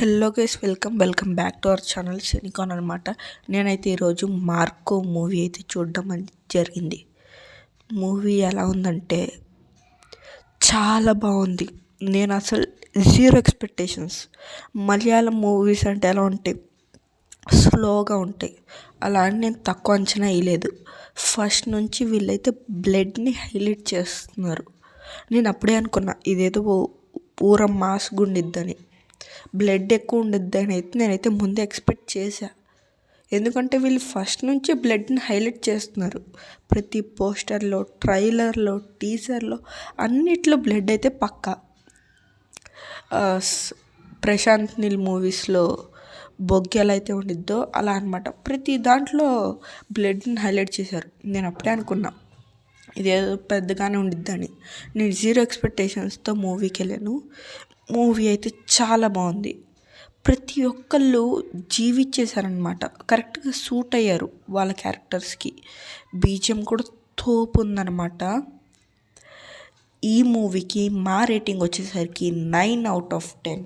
Hello guys, welcome back to our channel సినికాన్ అనమాట. నేనైతే ఈరోజు మార్కో మూవీ అయితే చూడడం జరిగింది. మూవీ ఎలా ఉందంటే చాలా బాగుంది. నేను అసలు జీరో ఎక్స్పెక్టేషన్స్. మలయాళం మూవీస్ అంటే ఎలా ఉంటాయి, స్లోగా ఉంటాయి. అలా అని నేను తక్కువ అంచనా వేయలేదు. ఫస్ట్ నుంచి వీళ్ళైతే బ్లడ్ని హైలైట్ చేస్తున్నారు. నేను అప్పుడే అనుకున్నా ఇదేదో ఊర మాస్ గుండిద్దని, బ్లడ్ ఎక్కువ ఉండిద్దని అయితే నేనైతే ముందే ఎక్స్పెక్ట్ చేశా. ఎందుకంటే వీళ్ళు ఫస్ట్ నుంచి బ్లడ్ని హైలైట్ చేస్తున్నారు. ప్రతి పోస్టర్లో, ట్రైలర్లో, టీజర్లో అన్నిట్లో బ్లడ్ అయితే పక్కా. ప్రశాంత్ నీల్ మూవీస్లో బొగ్గు ఎలా అయితే ఉండిద్దో అలా అనమాట. ప్రతి దాంట్లో బ్లడ్ని హైలైట్ చేశారు. నేను అప్పుడే అనుకున్నా ఇదేదో పెద్దగానే ఉండిద్దని. నేను జీరో ఎక్స్పెక్టేషన్స్తో మూవీకి వెళ్ళాను. మూవీ అయితే చాలా బాగుంది. ప్రతి ఒక్కళ్ళు జీవించేశారనమాట. కరెక్ట్గా సూట్ అయ్యారు వాళ్ళ క్యారెక్టర్స్కి. బీజిఎం కూడా తోపు ఉందన్నమాట. ఈ మూవీకి మా రేటింగ్ వచ్చేసరికి 9/10.